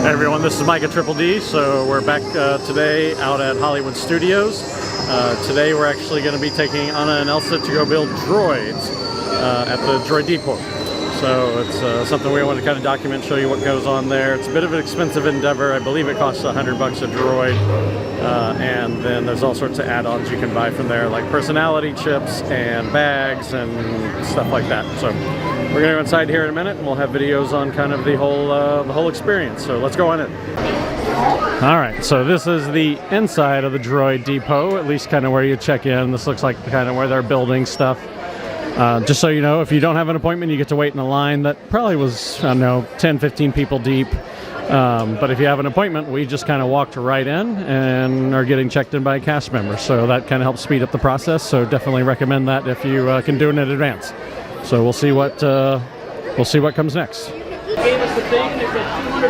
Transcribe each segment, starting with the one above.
Hey everyone, this is Mike at Triple D. So we're back today out at Hollywood Studios. Today we're actually going to be taking Anna and Elsa to go build droids at the Droid Depot. So it's something we want to kind of document, show you what goes on there. It's a bit of an expensive endeavor. I believe it costs $100 a droid. And then there's all sorts of add-ons you can buy from there, like personality chips and bags and stuff like that. So we're going to go inside here in a minute, and we'll have videos on kind of the whole experience. So let's go on in. All right, so this is the inside of the Droid Depot, at least kind of where you check in. This looks like kind of where they're building stuff. Just so you know, if you don't have an appointment, you get to wait in a line that probably was, I don't know, 10, 15 people deep. But if you have an appointment, we just kind of walked right in and are getting checked in by a cast member. So that kind of helps speed up the process. So definitely recommend that if you can do it in advance. So we'll see what comes next.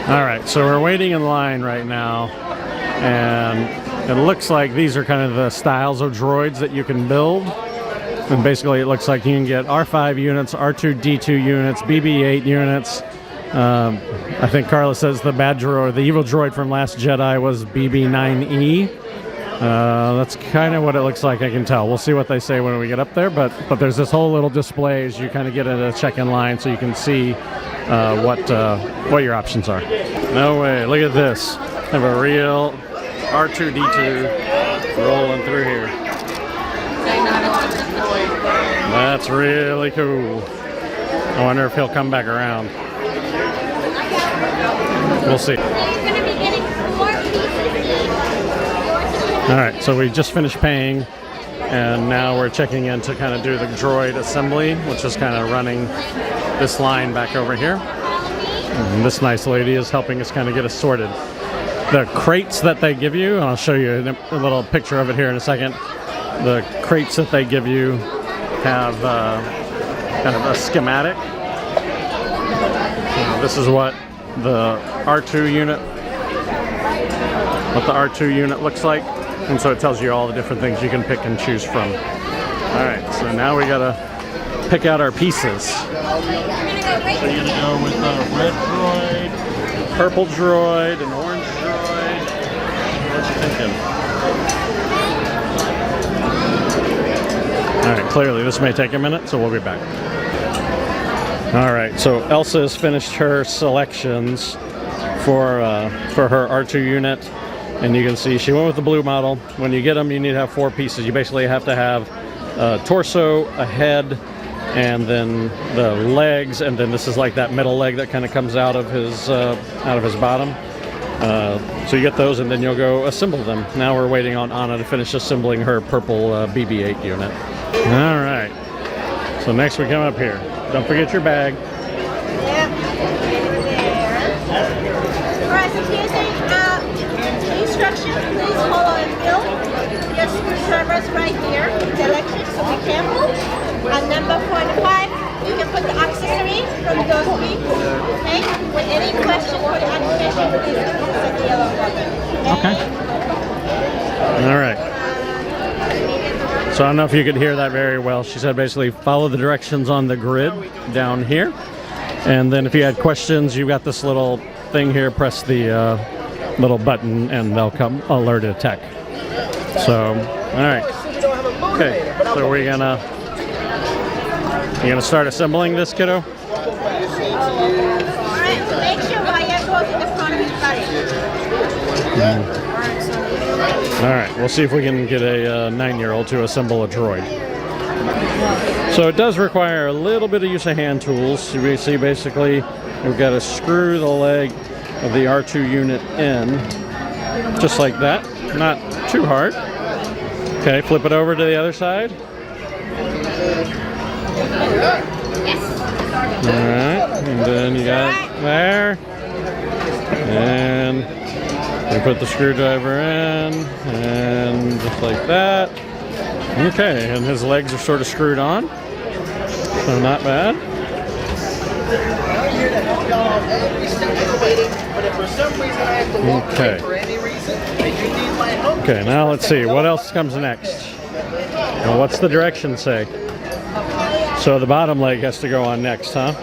All right, so we're waiting in line right now, and it looks like these are kind of the styles of droids that you can build. And basically, it looks like you can get R5 units, R2-D2 units, BB-8 units. I think Carla says the bad droid, the evil droid from Last Jedi, was BB-9E. That's kind of what it looks like, I can tell. We'll see what they say when we get up there, but there's this whole little display as you kind of get in a check-in line, so you can see what your options are. No way! Look at this. I have a real R2-D2 rolling through here. That's really cool. I wonder if he'll come back around. We'll see. Alright, so we just finished paying, and now we're checking in to kind of do the Droid Assembly, which is kind of running this line back over here. And this nice lady is helping us kind of get us sorted. The crates that they give you, and I'll show you a little picture of it here in a second. The crates that they give you have kind of a schematic. This is what the R2 unit looks like. And so it tells you all the different things you can pick and choose from. All right, so now we gotta pick out our pieces. So you're gonna go with a red droid, purple droid, an orange droid. What you thinking? All right, clearly this may take a minute, so we'll be back. All right, so Elsa has finished her selections for her R2 unit. And you can see she went with the blue model. When you get them, you need to have 4 pieces. You basically have to have a torso, a head, and then the legs. And then this is like that middle leg that kind of comes out of his bottom. So you get those, and then you'll go assemble them. Now we're waiting on Anna to finish assembling her purple BB-8 unit. All right. So next we come up here. Don't forget your bag. Yep. All right. So here's instructions, please follow and build. Your screwdrivers right here, directions, so be careful. And number 4 and 5, you can put the accessory from those 3. Okay? With any question for the application, please hit the yellow button. Okay. All right. So I don't know if you could hear that very well. She said basically follow the directions on the grid down here. And then if you had questions, you've got this little thing here, press the little button and they'll come alert a tech. So, all right. Okay, so you're gonna start assembling this, kiddo? All right, so make sure wire goes in the front of the body. All right, we'll see if we can get a 9-year-old to assemble a droid. So it does require a little bit of use of hand tools. You see basically we've got to screw the leg of the R2 unit in, just like that. Not too hard. Okay, flip it over to the other side. Alright, and then you got it there. And we put the screwdriver in, and just like that. Okay, and his legs are sort of screwed on, so not bad. Okay. Okay, now let's see. What else comes next? Well, what's the direction say? So the bottom leg has to go on next, huh?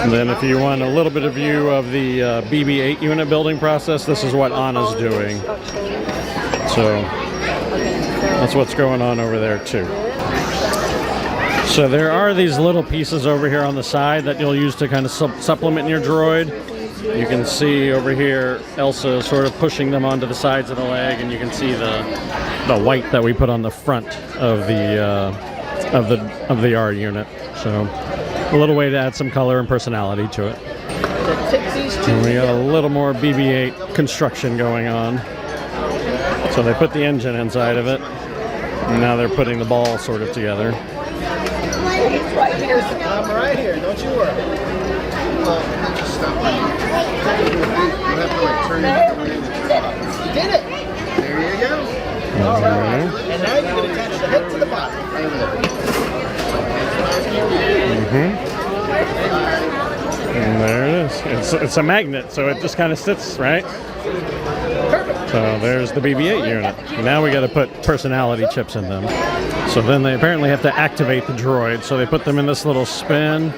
And then if you want a little bit of view of the BB-8 unit building process, this is what Anna's doing. So that's what's going on over there too. So there are these little pieces over here on the side that you'll use to kind of supplement your droid. You can see over here Elsa sort of pushing them onto the sides of the leg, and you can see the white that we put on the front of the R unit. So a little way to add some color and personality to it. And we got a little more BB-8 construction going on. So they put the engine inside of it, and now they're putting the ball sort of together. Right here, I'm right here, don't you worry. Just stop. You have to like turn it. You did it! There you go. All right. And now you're going to attach the head to the bottom. And there it is. It's a magnet, so it just kind of sits, right? So there's the BB-8 unit. Now we got to put personality chips in them. So then they apparently have to activate the droid. So they put them in this little spin.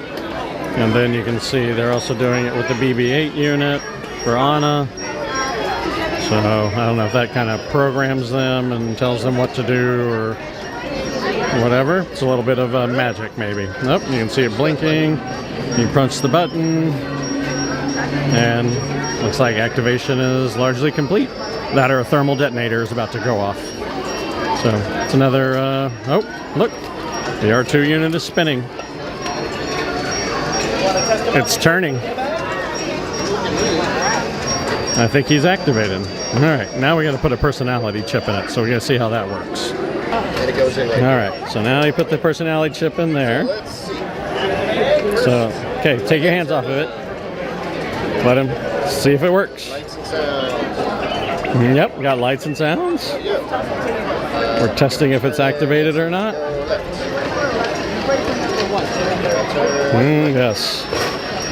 And then you can see they're also doing it with the BB-8 unit for Anna. So I don't know if that kind of programs them and tells them what to do or whatever. It's a little bit of magic maybe. Nope, you can see it blinking. You punch the button. And looks like activation is largely complete. That or a thermal detonator is about to go off. So it's another, oh, look, the R2 unit is spinning. It's turning. I think he's activated. All right, now we got to put a personality chip in it, so we're going to see how that works. And it goes in right All right, so now you put the personality chip in there. So, okay, take your hands off of it. Let him see if it works. Lights and sounds. Yep, got lights and sounds. We're testing if it's activated or not. Yes.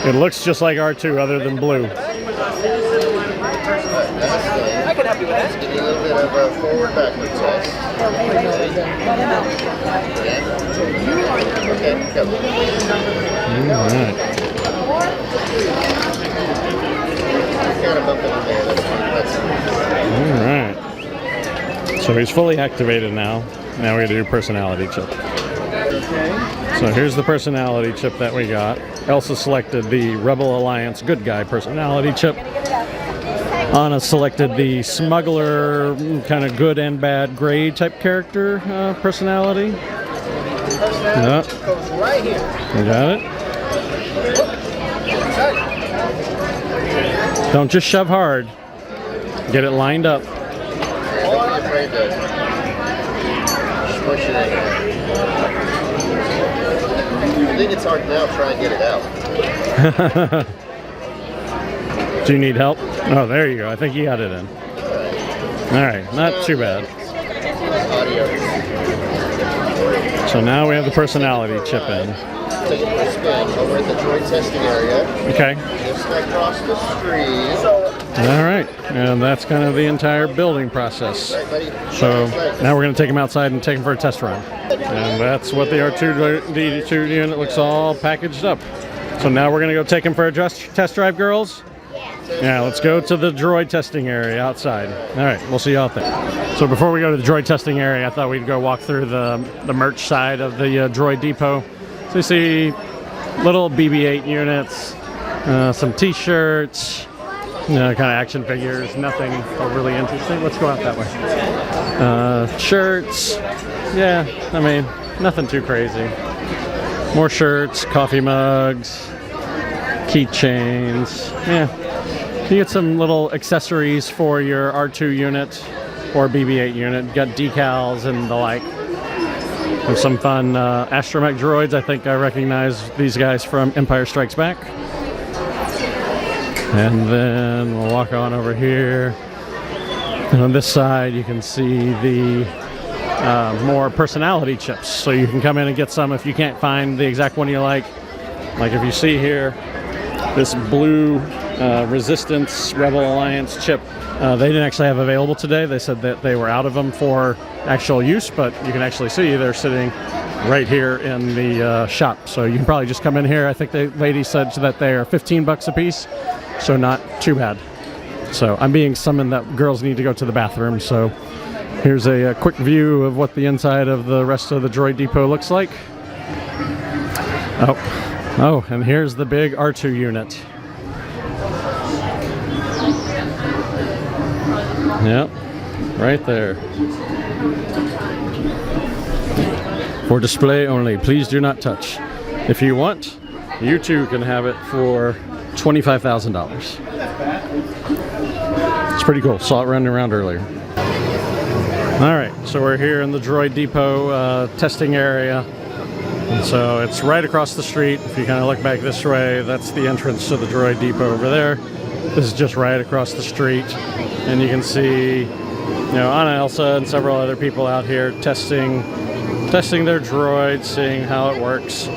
It looks just like R2 other than blue. I can help you with that. Give you a little bit of a forward backward test. Okay, go. All right. Kind of bump it in there. That's All right. So he's fully activated now. Now we got to do personality chip. So here's the personality chip that we got. Elsa selected the Rebel Alliance good guy personality chip. Anna selected the smuggler, kind of good and bad gray type character personality. Personality goes right here. You got it? Don't just shove hard. Get it lined up. Don't be afraid to squish it in. I think it's hard now. Try and get it out. Do you need help? Oh, there you go. I think you got it in. All right, not too bad. So now we have the personality chip in. Take it for a spin over at the Droid Testing area. Okay. Just across the street. All right, and that's kind of the entire building process. Right, buddy. So now we're going to take him outside and take him for a test run. And that's what the R2D2 unit looks all packaged up. So now we're going to go take him for a test drive, girls? Yeah, let's go to the droid testing area outside. All right, we'll see you out there. So before we go to the droid testing area, I thought we'd go walk through the merch side of the Droid Depot. So you see little BB-8 units, some t-shirts, kind of action figures, nothing overly interesting. Let's go out that way. Shirts, yeah, I mean, nothing too crazy. More shirts, coffee mugs, keychains, yeah. You get some little accessories for your R2 unit or BB-8 unit. You got decals and the like. There's some fun astromech droids. I think I recognize these guys from Empire Strikes Back. And then we'll walk on over here. And on this side you can see the more personality chips. So you can come in and get some if you can't find the exact one you like. Like if you see here, this blue Resistance Rebel Alliance chip, they didn't actually have available today. They said that they were out of them for actual use, but you can actually see they're sitting right here in the shop. So you can probably just come in here. I think the lady said that they are 15 bucks a piece, so not too bad. So I'm being summoned that girls need to go to the bathroom. So here's a quick view of what the inside of the rest of the Droid Depot looks like. Oh, and here's the big R2 unit. Yep, right there. For display only, please do not touch. If you want, you too can have it for $25,000. It's pretty cool. Saw it running around earlier. All right, so we're here in the Droid Depot testing area. And so it's right across the street. If you kind of look back this way, that's the entrance to the Droid Depot over there. This is just right across the street. And you can see, Anna and Elsa and several other people out here testing their droids, seeing how it works.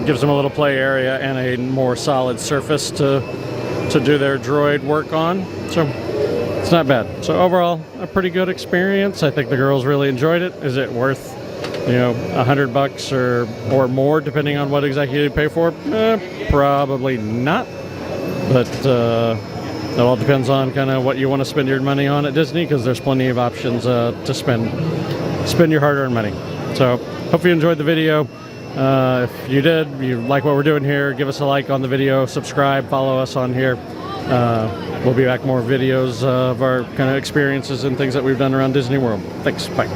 Gives them a little play area and a more solid surface to do their droid work on. So it's not bad. So overall, a pretty good experience. I think the girls really enjoyed it. Is it worth, $100 or more, depending on what exactly you pay for? Probably not. But it all depends on kind of what you want to spend your money on at Disney, because there's plenty of options to spend your hard-earned money. So hope you enjoyed the video. If you did, you like what we're doing here, give us a like on the video, subscribe, follow us on here. We'll be back more videos of our kind of experiences and things that we've done around Disney World. Thanks. Bye.